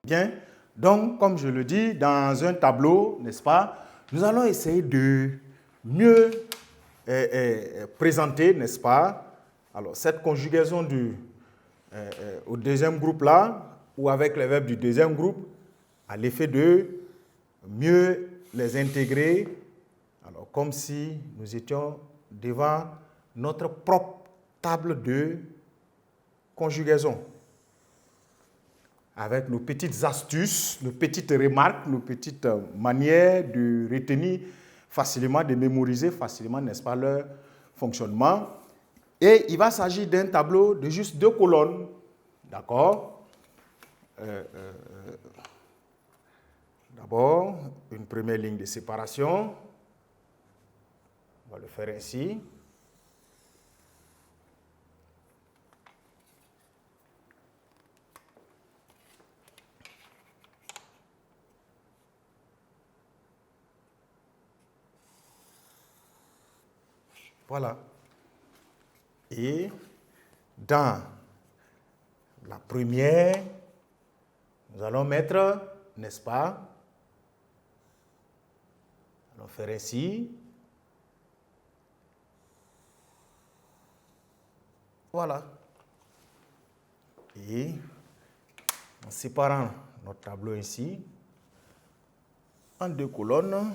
Bien, donc, comme je le dis, dans un tableau, n'est-ce pas, nous allons essayer de mieux présenter, n'est-ce pas, alors, cette conjugaison au deuxième groupe là, ou avec les verbes du deuxième groupe, à l'effet de mieux les intégrer, alors comme si nous étions devant notre propre table de conjugaison, avec nos petites astuces, nos petites remarques, nos petites manières de retenir facilement, de mémoriser facilement, n'est-ce pas, leur fonctionnement. Et il va s'agir d'un tableau de juste 2 colonnes, d'accord? D'abord, une première ligne de séparation. On va le faire ainsi. Voilà. Et dans la première, nous allons mettre, n'est-ce pas, on va faire ainsi. Voilà. Et en séparant notre tableau ici en 2 colonnes,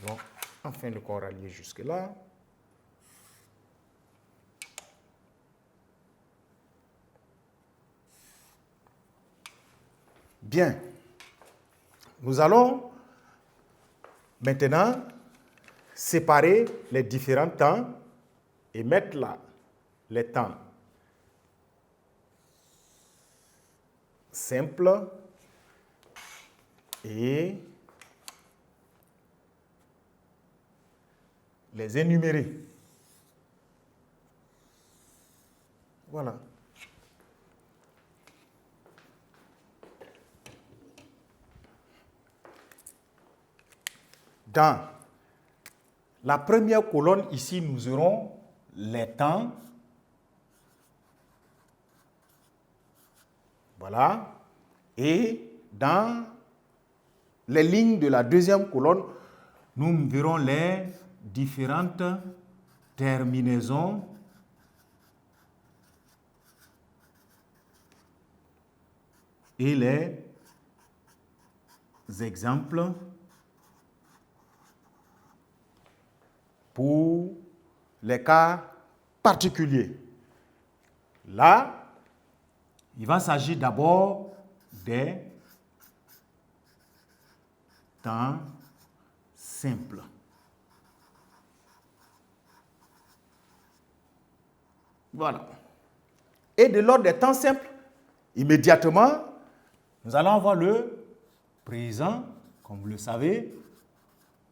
bon, enfin le corps allié jusque-là. Bien. Nous allons maintenant séparer les différents temps et mettre là les temps simples et les énumérer. Voilà. Dans la première colonne, ici, nous aurons les temps. Voilà. Et dans les lignes de la deuxième colonne, nous verrons les différentes terminaisons et les exemples pour les cas particuliers. Là, il va s'agir d'abord des temps simples. Voilà. Et de l'ordre des temps simples, immédiatement, nous allons avoir le présent, comme vous le savez.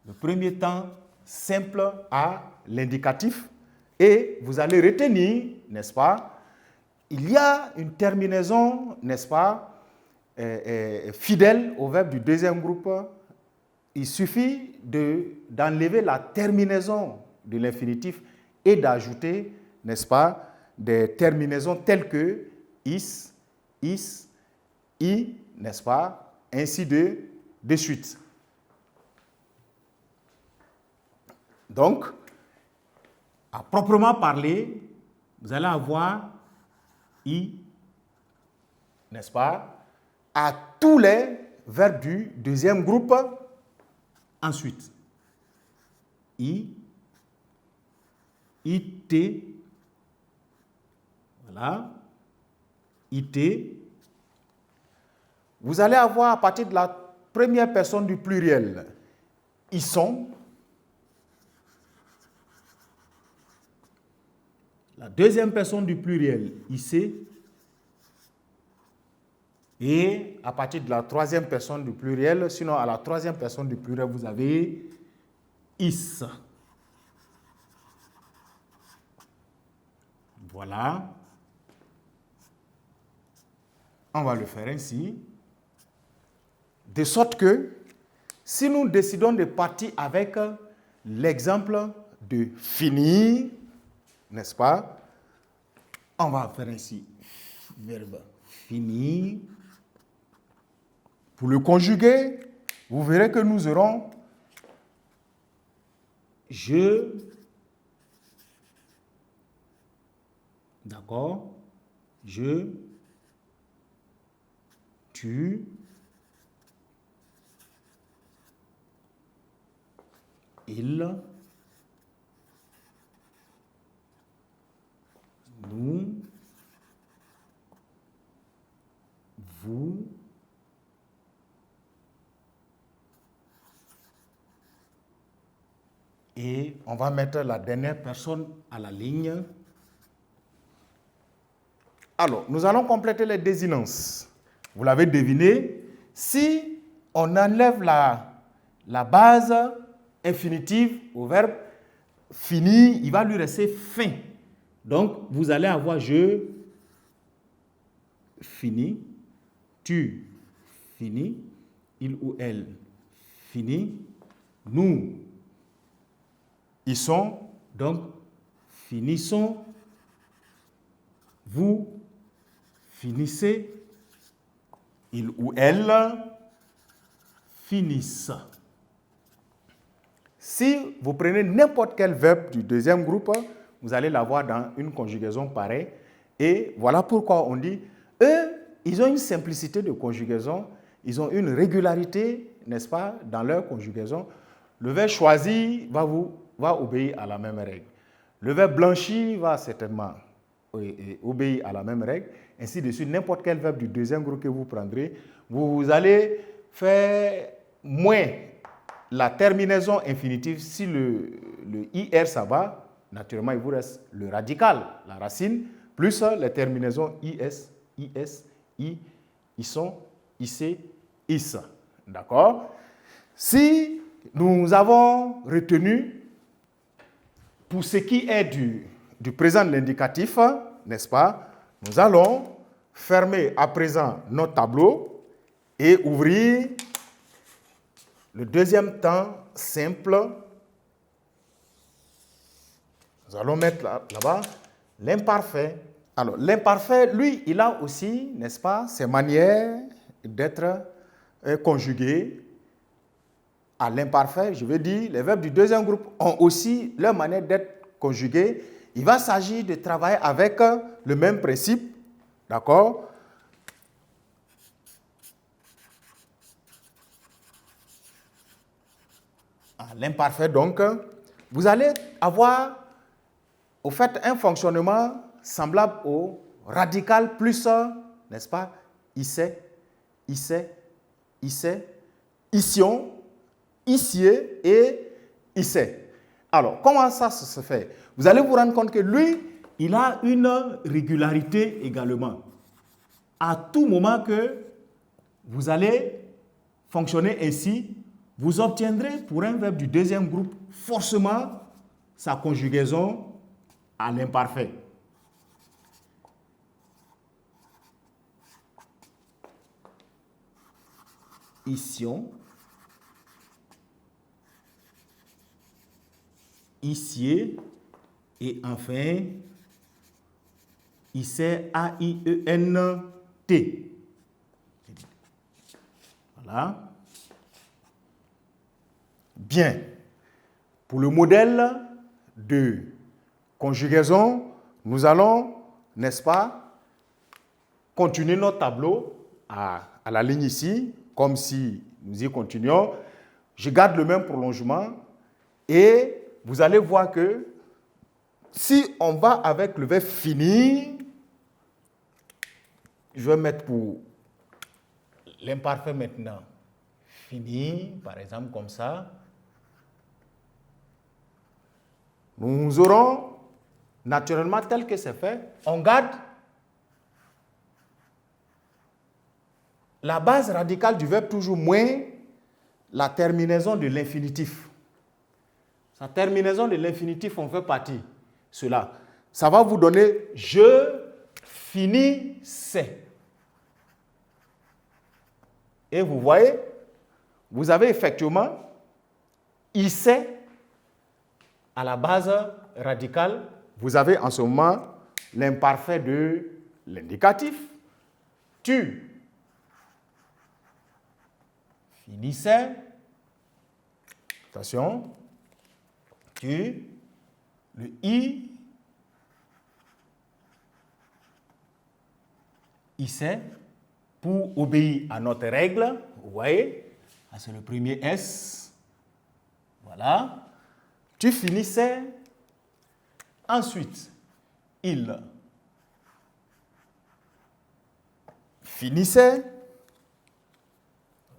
Le premier temps simple à l'indicatif. Et vous allez retenir, n'est-ce pas, il y a une terminaison, n'est-ce pas, fidèle au verbe du deuxième groupe. Il suffit d'enlever la terminaison de l'infinitif et d'ajouter, n'est-ce pas, des terminaisons telles que is, i, n'est-ce pas, ainsi de suite. Donc, à proprement parler, vous allez avoir i, n'est-ce pas, à tous les verbes du deuxième groupe. Ensuite, i, it, voilà, it. Vous allez avoir à partir de la première personne du pluriel, ils sont. La deuxième personne du pluriel, ici. Et à partir de la troisième personne du pluriel, sinon à la troisième personne du pluriel, vous avez is. Voilà. On va le faire ainsi. De sorte que si nous décidons de partir avec l'exemple de finir, n'est-ce pas? On va faire ainsi. Verbe finir. Pour le conjuguer, vous verrez que nous aurons je, d'accord, je, tu, il, nous, vous, et on va mettre la dernière personne à la ligne. Alors, nous allons compléter les désinences. Vous l'avez deviné, si on enlève la base infinitive au verbe finir, il va lui rester fin. Donc, vous allez avoir je finis, tu finis, il ou elle finit, nous ils sont, donc finissons, vous finissez, il ou elle finissent. Si vous prenez n'importe quel verbe du deuxième groupe, vous allez l'avoir dans une conjugaison pareille. Et voilà pourquoi on dit, eux, ils ont une simplicité de conjugaison, ils ont une régularité, n'est-ce pas, dans leur conjugaison. Le verbe choisi va obéir à la même règle. Le verbe blanchi va certainement obéir à la même règle. Ainsi de suite, n'importe quel verbe du deuxième groupe que vous prendrez, vous allez faire moins la terminaison infinitive. Si le IR ça va, naturellement il vous reste le radical, la racine, plus les terminaisons IS, IS, I, ISON, IC, IS. D'accord? Si nous avons retenu, pour ce qui est du présent de l'indicatif, n'est-ce pas, nous allons fermer à présent notre tableau et ouvrir le deuxième temps simple. Nous allons mettre là-bas l'imparfait. Alors, l'imparfait, lui, il a aussi, n'est-ce pas, ses manières d'être conjugué à l'imparfait. Je veux dire, les verbes du deuxième groupe ont aussi leur manière d'être conjugués. Il va s'agir de travailler avec le même principe, d'accord? L'imparfait, donc, vous allez avoir, au fait, un fonctionnement semblable au radical plus, n'est-ce pas, issait, ission, issier et issait. Alors, comment ça se fait? Vous allez vous rendre compte que lui, il a une régularité également. À tout moment que vous allez fonctionner ainsi, vous obtiendrez pour un verbe du deuxième groupe forcément sa conjugaison à l'imparfait. Ission, issier et enfin issait, A-I-E-N-T. Voilà. Bien. Pour le modèle de conjugaison, nous allons, n'est-ce pas, continuer notre tableau à la ligne ici, comme si nous y continuions. Je garde le même prolongement et vous allez voir que si on va avec le verbe finir, je vais mettre pour l'imparfait maintenant, finir, par exemple comme ça. Nous aurons, naturellement, tel que c'est fait, on garde la base radicale du verbe toujours moins la terminaison de l'infinitif. Sa terminaison de l'infinitif, on fait partie. Cela. Ça va vous donner je finissais. Et vous voyez, vous avez effectivement IC à la base radicale. Vous avez en ce moment l'imparfait de l'indicatif. Tu finissais, attention, tu, le I, IC, pour obéir à notre règle, vous voyez, c'est le premier S, voilà. Tu finissais, ensuite, il finissait,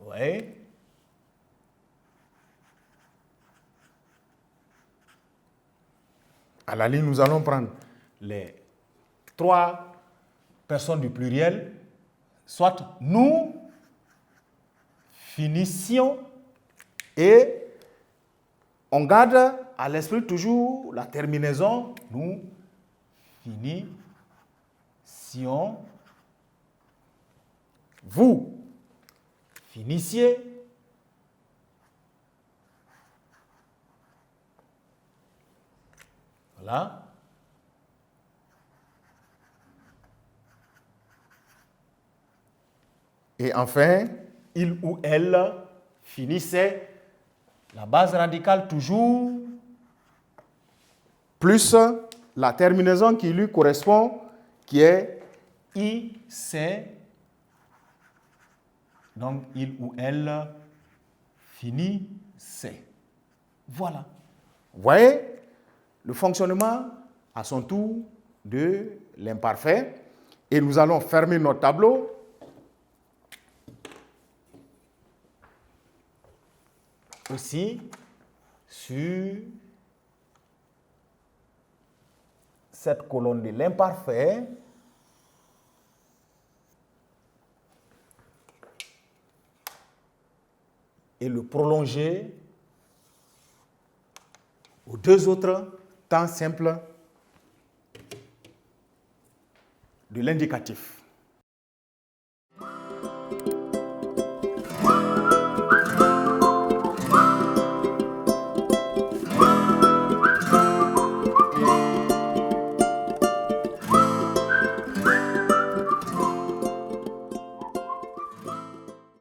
oui. À la ligne, nous allons prendre les 3 personnes du pluriel, soit nous finissions, et on garde à l'esprit toujours la terminaison, nous finissions, vous finissiez, voilà. Et enfin, il ou elle finissait, la base radicale toujours, plus la terminaison qui lui correspond, qui est IC. Donc, il ou elle finissait. Voilà. Vous voyez le fonctionnement à son tour de l'imparfait. Et nous allons fermer notre tableau. Aussi sur cette colonne de l'imparfait. Et le prolonger aux 2 autres temps simples de l'indicatif.